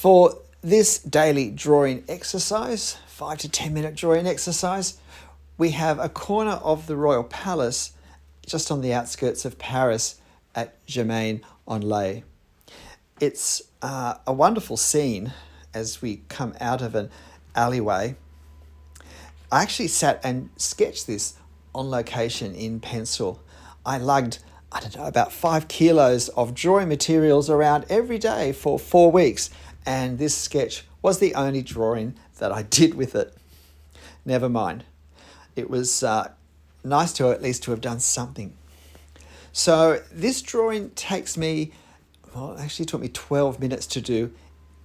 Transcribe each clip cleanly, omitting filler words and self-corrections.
For this daily drawing exercise, 5 to 10 minute drawing exercise, we have a corner of the Royal Palace just on the outskirts of Paris at Germain-en-Laye. It's a wonderful scene as we come out of an alleyway. I actually sat and sketched this on location in pencil. I lugged, about 5 kilos of drawing materials around every day for 4 weeks, and this sketch was the only drawing that I did with it. Never mind. It was nice to at least to have done something. So this drawing takes me, well, it actually took me 12 minutes to do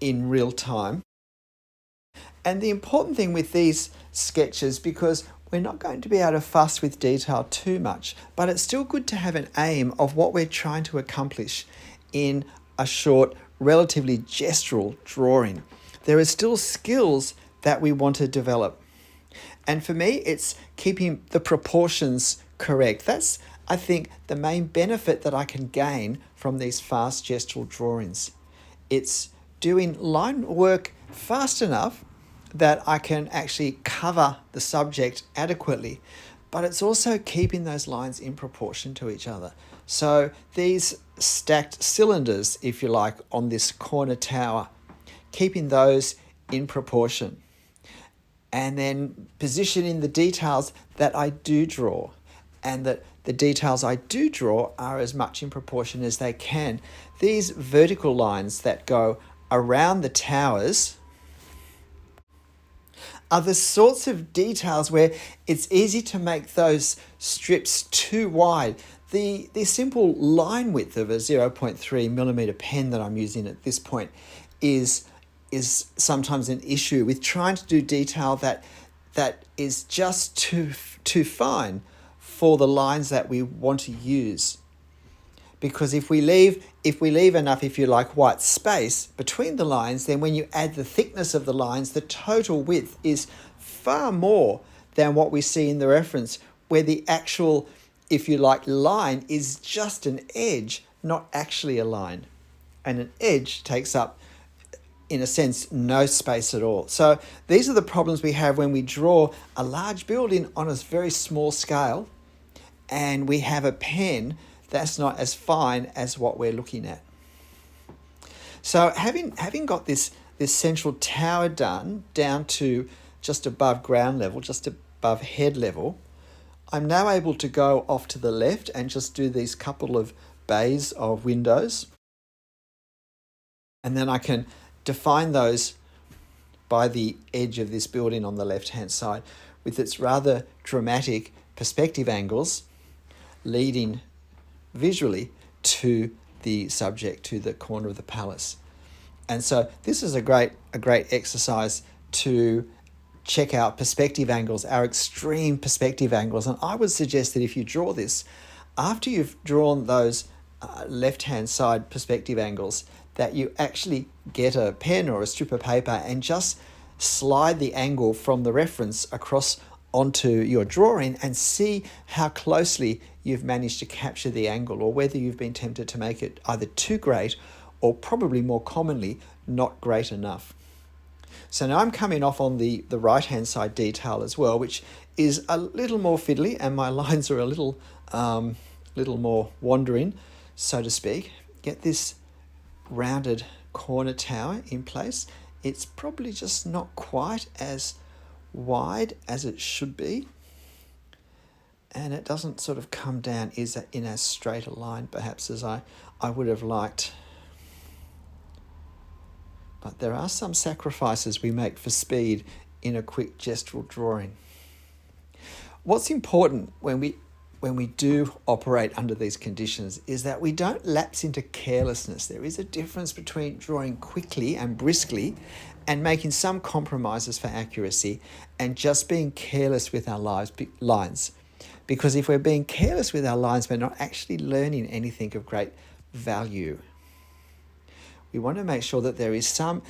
in real time. And the important thing with these sketches, because we're not going to be able to fuss with detail too much, but it's still good to have an aim of what we're trying to accomplish in a short, relatively gestural drawing. There are still skills that we want to develop. And for me, it's keeping the proportions correct. That's, I think, the main benefit that I can gain from these fast gestural drawings. It's doing line work fast enough that I can actually cover the subject adequately, but it's also keeping those lines in proportion to each other. So these stacked cylinders, if you like, on this corner tower, keeping those in proportion. And then positioning the details that I do draw, and that the details I do draw are as much in proportion as they can. These vertical lines that go around the towers are the sorts of details where it's easy to make those strips too wide. The simple line width of a 0.3 millimeter pen that I'm using at this point is sometimes an issue with trying to do detail that is just too fine for the lines that we want to use. Because if we leave enough, if you like, white space between the lines, then when you add the thickness of the lines, the total width is far more than what we see in the reference, where the actual, if you like, line is just an edge, not actually a line. And an edge takes up, in a sense, no space at all. So these are the problems we have when we draw a large building on a very small scale, and we have a pen that's not as fine as what we're looking at. So having got this central tower down to just above ground level, just above head level, I'm now able to go off to the left and just do these couple of bays of windows. And then I can define those by the edge of this building on the left-hand side with its rather dramatic perspective angles leading visually to the subject, to the corner of the palace. And so this is a great exercise to check out perspective angles, our extreme perspective angles. And I would suggest that if you draw this, after you've drawn those left-hand side perspective angles, that you actually get a pen or a strip of paper and just slide the angle from the reference across onto your drawing and see how closely you've managed to capture the angle, or whether you've been tempted to make it either too great or, probably more commonly, not great enough. So now I'm coming off on the right-hand side detail as well, which is a little more fiddly, and my lines are a little more wandering, so to speak. Get this rounded corner tower in place. It's probably just not quite as wide as it should be, and it doesn't sort of come down in as straight a line perhaps as I would have liked. But there are some sacrifices we make for speed in a quick gestural drawing. What's important when we do operate under these conditions is that we don't lapse into carelessness. There is a difference between drawing quickly and briskly and making some compromises for accuracy, and just being careless with our lines. Because if we're being careless with our lines, we're not actually learning anything of great value. We want to make sure that there is some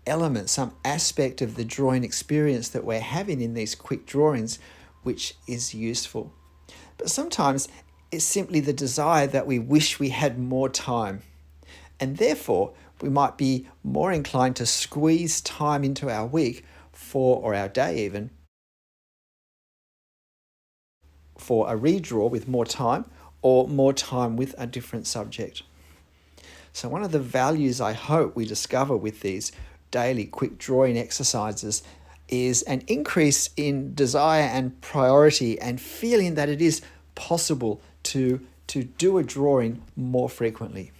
element, some aspect of the drawing experience that we're having in these quick drawings which is useful. But sometimes it's simply the desire that we wish we had more time. And therefore, we might be more inclined to squeeze time into our week or our day even, for a redraw with more time or more time with a different subject. So one of the values I hope we discover with these daily quick drawing exercises is an increase in desire and priority and feeling that it is possible to do a drawing more frequently.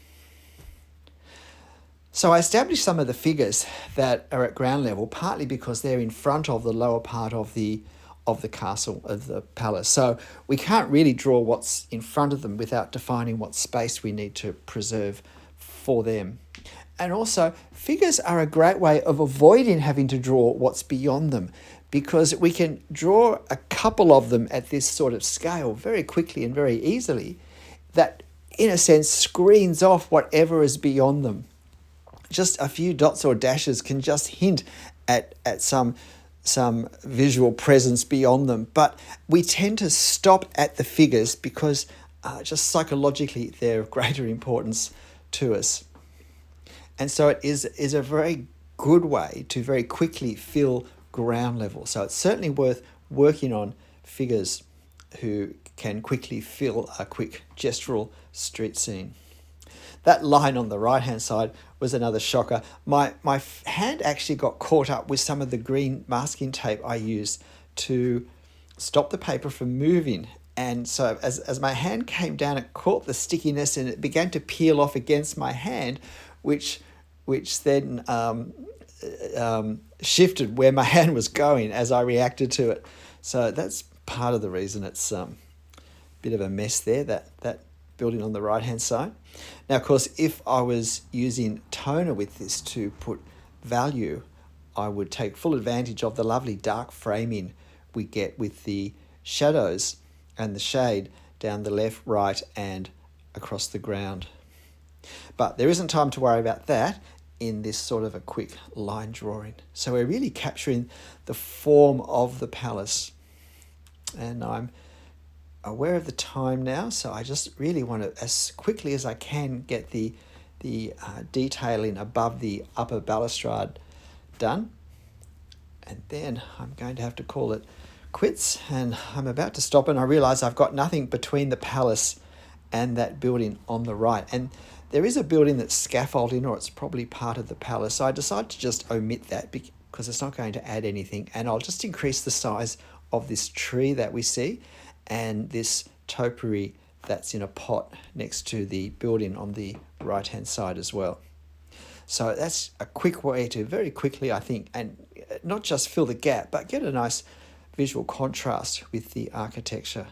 So I established some of the figures that are at ground level, partly because they're in front of the lower part of the castle, of the palace. So we can't really draw what's in front of them without defining what space we need to preserve for them. And also, figures are a great way of avoiding having to draw what's beyond them, because we can draw a couple of them at this sort of scale very quickly and very easily, that in a sense screens off whatever is beyond them. Just a few dots or dashes can just hint at some visual presence beyond them. But we tend to stop at the figures because just psychologically they're of greater importance to us. And so it is a very good way to very quickly fill ground level. So it's certainly worth working on figures who can quickly fill a quick gestural street scene. That line on the right-hand side was another shocker. My hand actually got caught up with some of the green masking tape I used to stop the paper from moving. And so as my hand came down, it caught the stickiness and it began to peel off against my hand, which then shifted where my hand was going as I reacted to it. So that's part of the reason it's a bit of a mess there, that building on the right-hand side. Now, of course, if I was using toner with this to put value, I would take full advantage of the lovely dark framing we get with the shadows and the shade down the left, right, and across the ground. But there isn't time to worry about that in this sort of a quick line drawing. So we're really capturing the form of the palace. And I'm aware of the time now, so I just really want to, as quickly as I can, get the detailing above the upper balustrade done. And then I'm going to have to call it quits, and I'm about to stop, and I realise I've got nothing between the palace and that building on the right. And there is a building that's scaffolding, or it's probably part of the palace, so I decided to just omit that because it's not going to add anything, and I'll just increase the size of this tree that we see and this topiary that's in a pot next to the building on the right hand side as well. So that's a quick way to very quickly, I think, and not just fill the gap, but get a nice visual contrast with the architecture.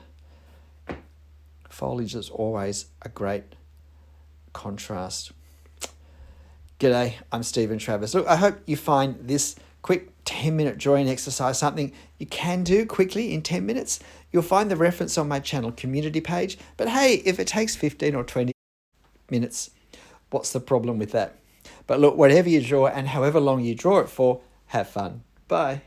Foliage is always a great contrast. G'day, I'm Stephen Travis. Look, I hope you find this quick 10-minute drawing exercise something you can do quickly in 10 minutes. You'll find the reference on my channel community page. But hey, if it takes 15 or 20 minutes, what's the problem with that? But look, whatever you draw and however long you draw it for, have fun. Bye.